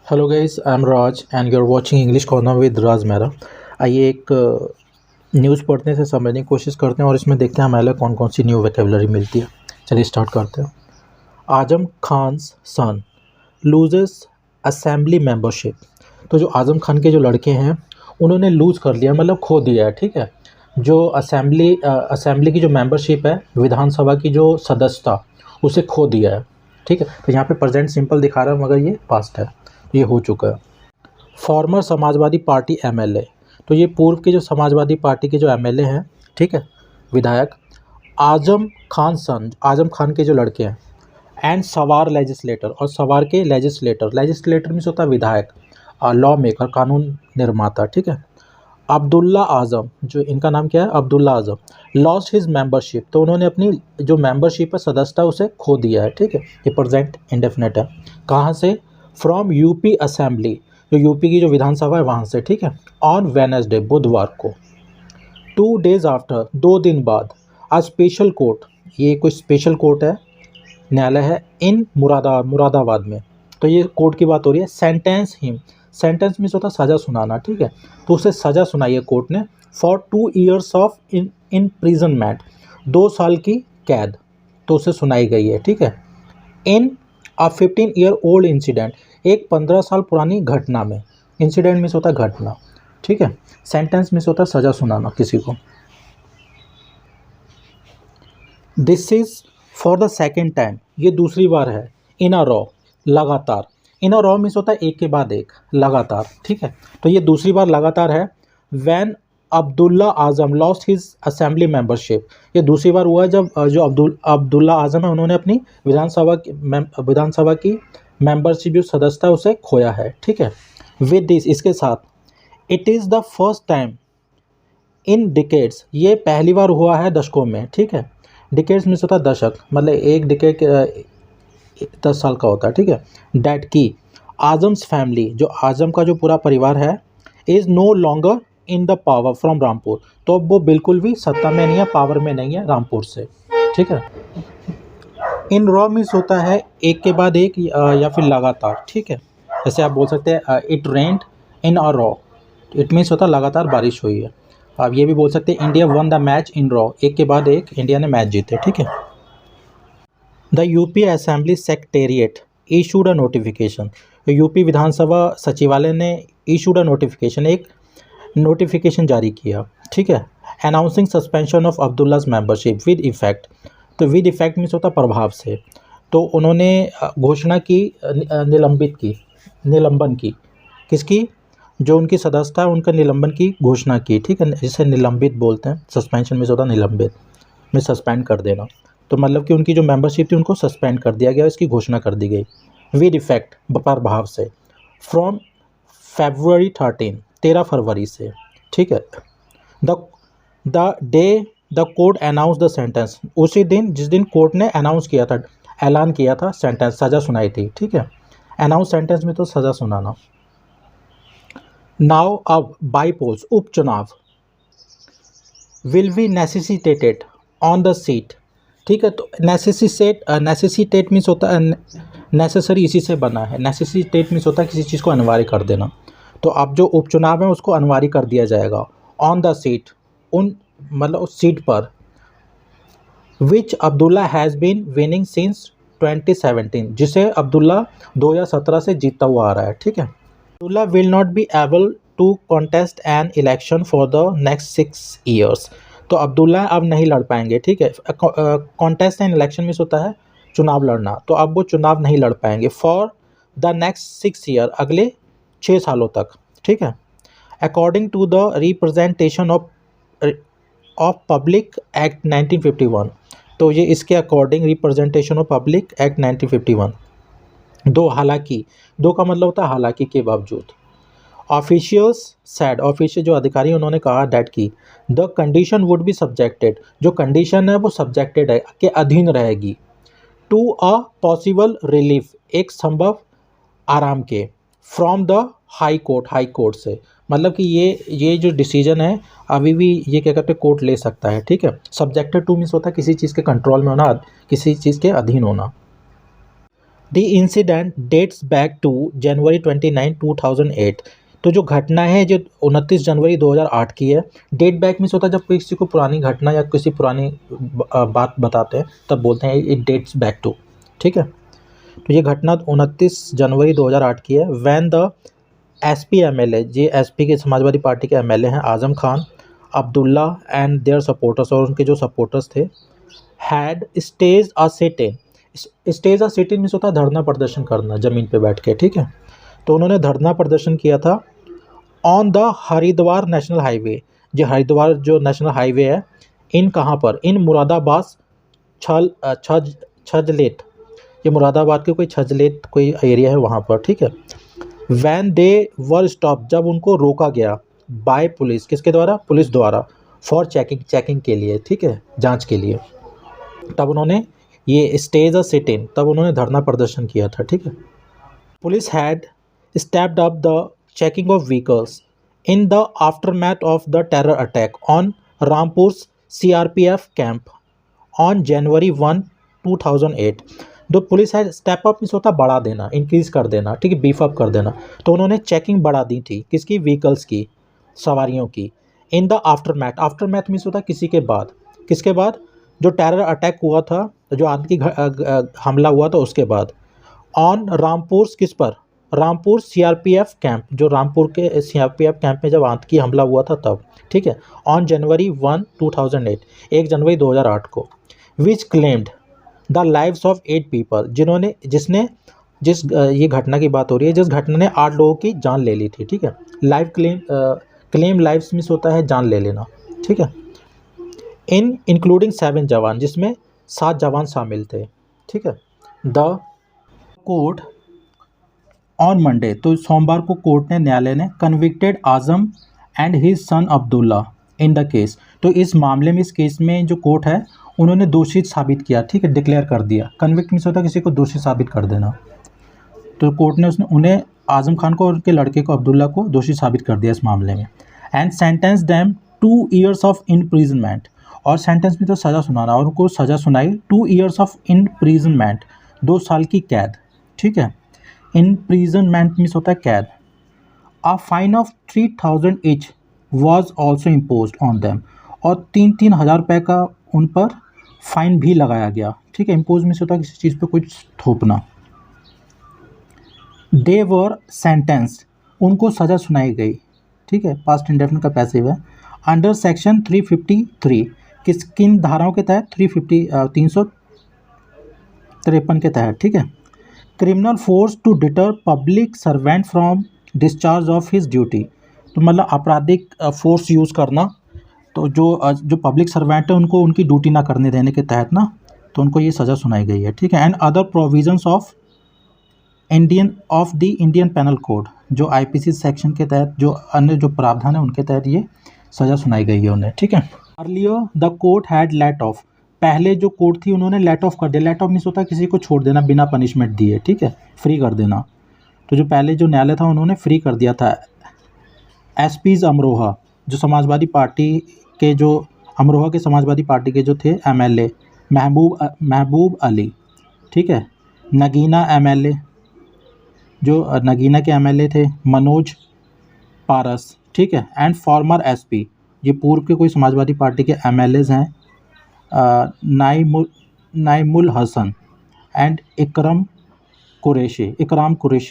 Hello guys, I am Raj and you are watching English corner with Raj Mehra. आइए एक news पढ़ने से समझने की कोशिश करते हैं और इसमें देखते हैं हमारे कौन कौन सी न्यू वोकैबुलरी मिलती है। चलिए स्टार्ट करते हैं। आजम खान्स सन लूजेस असेंबली मेंबरशिप। तो जो आजम खान के जो लड़के हैं उन्होंने लूज़ कर लिया, मतलब खो दिया है। ठीक है, जो असेंबली की जो मेंबरशिप है, विधानसभा की जो सदस्यता, उसे खो दिया है। ठीक है, तो यहाँ पे प्रेजेंट सिंपल दिखा रहा है मगर ये पास्ट है, ये हो चुका है। फॉर्मर समाजवादी पार्टी एमएलए, तो ये पूर्व के जो समाजवादी पार्टी के जो एमएलए हैं, ठीक है, विधायक आजम खान सन, आजम खान के जो लड़के हैं, एंड सवार लेजिस्लेटर, और सवार के लेजिस्लेटर मीन्स होता है विधायक, लॉ मेकर, कानून निर्माता। ठीक है, अब्दुल्ला आजम, जो इनका नाम क्या है, Abdullah Azam, lost his membership, तो उन्होंने अपनी जो मेंबरशिप है, सदस्यता, उसे खो दिया है। ठीक है, ये प्रेजेंट इंडेफिनिट है। कहाँ से? फ्रॉम यूपी असेंबली, जो यूपी की जो विधानसभा है वहाँ से। ठीक है, ऑन वेडनेसडे, बुधवार को। 2 डेज आफ्टर, 2 दिन बाद, आ स्पेशल कोर्ट, ये कोई स्पेशल कोर्ट है, न्यायालय है, इन मुरादाबाद में। तो ये कोर्ट की बात हो रही है। सेंटेंस हिम, सेंटेंस मीन्स होता है सज़ा सुनाना। ठीक है, तो उसे सज़ा सुनाई है कोर्ट ने, फॉर 2 years ऑफ इम्प्रिजनमेंट, 2 साल की कैद, तो उसे सुनाई गई है। ठीक है, इन अ 15-year-old इंसिडेंट, एक 15 साल पुरानी घटना में। इंसिडेंट मीन्स होता है घटना। ठीक है, सेंटेंस मीन्स होता है सज़ा सुनाना किसी को। This is for the second time, ये दूसरी बार है। इन अ रॉ, लगातार। इन अ रॉ मीन्स होता है एक के बाद एक, लगातार। ठीक है, तो ये दूसरी बार लगातार है। Van Abdullah Azam lost his assembly membership, ये दूसरी बार हुआ जब जो अब्दुल्ला आजम है, उन्होंने अपनी विधानसभा की मेंबरशिप, जो सदस्यता, उसे खोया है। ठीक है, विद दिस, इसके साथ, it is the first time in decades, ये पहली बार हुआ है दशकों में। ठीक है, डिकेड्स मीन्स होता है दशक, मतलब एक डिकेड 10 साल का होता है। ठीक है, डैट की आजम्स फैमिली, जो आजम का जो पूरा परिवार है, is no longer in the power from Rampur, तो अब वो बिल्कुल भी सत्ता में नहीं है, पावर में नहीं है रामपुर से। ठीक है, इन रॉ मीन्स होता है एक के बाद एक या फिर लगातार। ठीक है, जैसे आप बोल सकते हैं it red in a raw, it means होता है लगातार बारिश हुई है। आप ये भी बोल सकते हैं India one the match in raw, एक के बाद एक इंडिया ने मैच जीते। ठीक है, the UP assembly secretariat issued a notification, UP विधानसभा सचिवालय ने इशूड अ नोटिफिकेशन, एक नोटिफिकेशन जारी किया। ठीक है, announcing suspension of Abdullah's membership with effect, तो विद इफेक्ट मीन्स होता प्रभाव से, तो उन्होंने घोषणा की, निलंबन की, किसकी? जो उनकी सदस्यता है उनका निलंबन की घोषणा की। ठीक है, जिसे निलंबित बोलते हैं, सस्पेंशन मीन्स होता निलंबित में सस्पेंड कर देना, तो मतलब कि उनकी जो मेंबरशिप थी उनको सस्पेंड कर दिया गया, इसकी घोषणा कर दी गई विद इफेक्ट, प्रभाव से, फ्रॉम February 13 फरवरी से। ठीक है, the day the court announce the sentence, उसी दिन जिस दिन कोर्ट ने अनाउंस किया था, ऐलान किया था, सेंटेंस, सज़ा सुनाई थी। ठीक है, अनाउंस सेंटेंस में तो सज़ा सुनाना। नाउ, अब, बाई पोल्स, उपचुनाव, will be necessitated on the seat. ठीक है, तो नेसेसिटेट मीन्स होता है नेसेसरी, इसी से बना है। नेसेसिटेट मीन्स होता है किसी चीज़ को अनिवार्य कर देना, तो अब जो उपचुनाव है उसको अनिवार्य कर दिया जाएगा। ऑन द सीट, उन, मतलब उस सीट पर, which Abdullah has been winning since 2017, जिसे अब्दुल्ला 2017 से जीतता हुआ आ रहा है। ठीक है, Abdullah will not be able to contest an election for the next 6 years, तो अब्दुल्ला अब नहीं लड़ पाएंगे। ठीक है, कॉन्टेस्ट एन इलेक्शन मीन्स होता है चुनाव लड़ना, तो अब वो चुनाव नहीं लड़ पाएंगे फॉर द नेक्स्ट 6 year, अगले 6 सालों तक। ठीक है, according to the representation of public act 1951, तो ये इसके according, representation of public act 1951। दो, हालांकि, दो का मतलब होता है हालांकि के बावजूद। ऑफिशियल्स सैड, ऑफिशियल जो अधिकारी उन्होंने कहा डैट की the condition would be subjected, जो कंडीशन है वो सब्जेक्टेड है, के अधीन रहेगी, टू अ पॉसिबल रिलीफ, एक संभव आराम के, फ्रॉम द हाई कोर्ट से, मतलब कि ये जो डिसीजन है अभी भी ये क्या कहते हैं कोर्ट ले सकता है। ठीक है, सब्जेक्टेड टू मीन्स होता है किसी चीज़ के कंट्रोल में होना, किसी चीज़ के अधीन होना। The incident dates back to January 29, 2008। तो जो घटना है जो 29 जनवरी 2008 की है। डेट बैक मीन्स होता है जब किसी को पुरानी घटना या किसी पुरानी बात बताते हैं तब बोलते हैं इट डेट्स बैक टू। ठीक है, तो ये घटना 29 जनवरी 2008 की है। वैन द एसपी एमएलए, ये एसपी के समाजवादी पार्टी के एमएलए हैं Azam Khan, Abdullah and their supporters, और उनके जो सपोर्टर्स थे, had stage a sit in. Stage a sit in means होता है धरना प्रदर्शन करना ज़मीन पे बैठ के। ठीक है, तो उन्होंने धरना प्रदर्शन किया था on the Haridwar national highway. जो हरिद्वार जो नेशनल हाईवे है, इन कहाँ पर, इन मुरादाबाद छजलेट, ये मुरादाबाद के कोई छजलेट कोई एरिया है वहाँ पर। ठीक है, वैन दे वर स्टॉप, जब उनको रोका गया, बाय पुलिस, किसके द्वारा, पुलिस द्वारा, फॉर चेकिंग के लिए। ठीक है, जांच के लिए, तब उन्होंने ये स्टेज अ सिट इन, तब उन्होंने धरना प्रदर्शन किया था। ठीक है, police had stepped up the checking of vehicles in the aftermath of the terror attack on Rampur CRPF camp on January 1, 2008। जो पुलिस है, स्टेप अप मीन्स होता बढ़ा देना, इंक्रीज़ कर देना। ठीक है, बीफ अप कर देना। तो उन्होंने चेकिंग बढ़ा दी थी, किसकी, व्हीकल्स की, सवारियों की। In the aftermath, aftermath means होता किसी के बाद, किसके बाद, जो टेरर अटैक हुआ था, जो आतंकी हमला हुआ था उसके बाद। ऑन रामपुर, किस पर, रामपुर सीआरपीएफ कैंप, जो रामपुर के सीआरपीएफ कैंप में जब आतंकी हमला हुआ था तब। ठीक है, ऑन जनवरी 1, 2008, 1 जनवरी 2008 को। Which claimed the lives of 8 people, ये घटना की बात हो रही है, जिस घटना ने 8 लोगों की जान ले ली थी। ठीक है, लाइव क्लेम लाइव्स मीन्स होता है जान ले लेना। ठीक है, इंक्लूडिंग 7 जवान, जिसमें 7 जवान शामिल थे। ठीक है, द कोर्ट ऑन मंडे, तो सोमवार को कोर्ट ने, न्यायालय ने, convicted Azam and his son Abdullah in the case. तो इस मामले में, इस केस में जो कोर्ट है उन्होंने दोषी साबित किया। ठीक है, डिक्लेयर कर दिया। कन्विक्ट मीन्स होता है किसी को दोषी साबित कर देना। तो कोर्ट ने उन्हें, आजम खान को और उनके लड़के को अब्दुल्ला को दोषी साबित कर दिया इस मामले में। And sentence them 2 years of imprisonment, और सेंटेंस में तो सज़ा सुनाना, और उनको सज़ा सुनाई 2 years ऑफ इम्प्रिजनमेंट, 2 साल की कैद। ठीक है, इम्प्रिजनमेंट मीन्स होता है कैद। A fine of 3000 each was also impose on them, और 3-3 हज़ार रुपये का उन पर फाइन भी लगाया गया। ठीक है, इम्पोज मीन्स होता है किसी चीज़ पे कुछ थोपना। दे वर सेंटेंस, उनको सज़ा सुनाई गई। ठीक है, पास्ट इंडेफिनिट का पैसिव है। अंडर सेक्शन 353, किन धाराओं के तहत, 353 के तहत। ठीक है, criminal force to deter public servant from discharge of his duty, तो मतलब आपराधिक फोर्स यूज़ करना, तो जो पब्लिक सर्वेंट है उनको उनकी ड्यूटी ना करने देने के तहत ना, तो उनको ये सज़ा सुनाई गई है। ठीक है, and other provisions of the Indian penal code, जो आईपीसी सेक्शन के तहत जो अन्य जो प्रावधान है उनके तहत ये सज़ा सुनाई गई है उन्हें। ठीक है, earlier the court had let off, पहले जो कोर्ट थी उन्होंने लेट ऑफ कर दिया। लेट ऑफ मीन्स होता है किसी को छोड़ देना बिना पनिशमेंट दिए। ठीक है, फ्री कर देना। तो जो पहले जो न्यायालय था उन्होंने फ्री कर दिया था एसपीज अमरोहा, जो समाजवादी पार्टी के, जो अमरोहा के समाजवादी पार्टी के जो थे एमएलए, महबूब अली। ठीक है, नगीना एमएलए, जो नगीना के एमएलए थे मनोज पारस। ठीक है, एंड फॉर्मर एसपी, ये पूर्व के कोई समाजवादी पार्टी के एमएलएज हैं, नाइमुल हसन एंड इकराम कुरैशी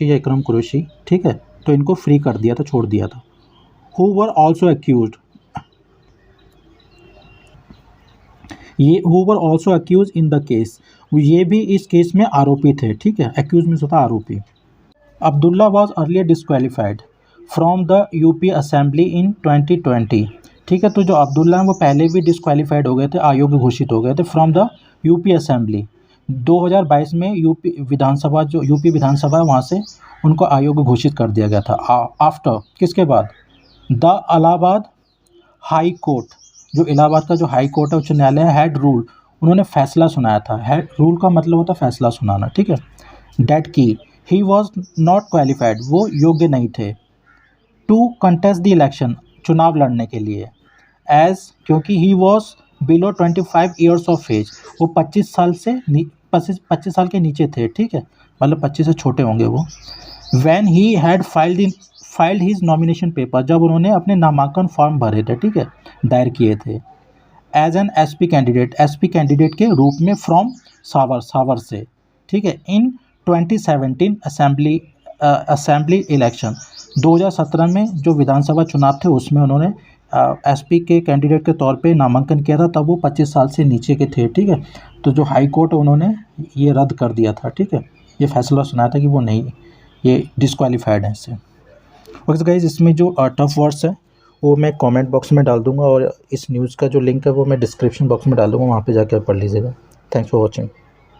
या इकरम कुरैशी। ठीक है, तो इनको फ्री कर दिया था, छोड़ दिया था। Who were also accused, who were also accuse in the case, ये भी इस केस में आरोपी थे। ठीक है, एक्यूज मीन्स होता आरोपी। Abdullah was earlier disqualified from the UP assembly in 2020। ठीक है, तो जो अब्दुल्ला हैं वो पहले भी डिस्क्वालीफाइड हो गए थे, अयोग्य घोषित हो गए थे फ्रॉम द यूपी असेंबली। 2022 में यूपी विधानसभा, जो यूपी विधानसभा है वहाँ से उनको अयोग्य घोषित कर दिया गया था। आफ्टर, किसके बाद, द इलाहाबाद हाई कोर्ट, जो इलाहाबाद का जो हाई कोर्ट है, उच्च न्यायालय, हैड रूल, उन्होंने फैसला सुनाया था। हैड रूल का मतलब होता है फैसला सुनाना। ठीक है, डेट की ही वॉज नॉट क्वालिफाइड, वो योग्य नहीं थे, टू कंटेस्ट द इलेक्शन, चुनाव लड़ने के लिए, एज, क्योंकि he was below 25 years of age, वो 25 साल के नीचे थे। ठीक है, मतलब 25 से छोटे होंगे वो। When he had filed his nomination paper, जब उन्होंने अपने नामांकन फॉर्म भरे थे, ठीक है, दायर किए थे, एज एन एसपी कैंडिडेट के रूप में फ्रॉम सावर से, ठीक है, इन 2017 असेंबली इलेक्शन, 2017 में जो विधानसभा चुनाव थे उसमें उन्होंने एसपी के कैंडिडेट के तौर पे नामांकन किया था, तब वो 25 साल से नीचे के थे, ठीक है। तो जो हाई कोर्ट उन्होंने ये रद्द कर दिया था, ठीक है, ये फैसला सुनाया था कि वो नहीं, ये डिस्क्वालीफाइड है इससे। ओके गाइज, इसमें जो टफ वर्ड्स है वो मैं कमेंट बॉक्स में डाल दूंगा और इस न्यूज़ का जो लिंक है वो मैं डिस्क्रिप्शन बॉक्स में डाल दूंगा, वहाँ पे जाकर पढ़ लीजिएगा। Thanks for watching.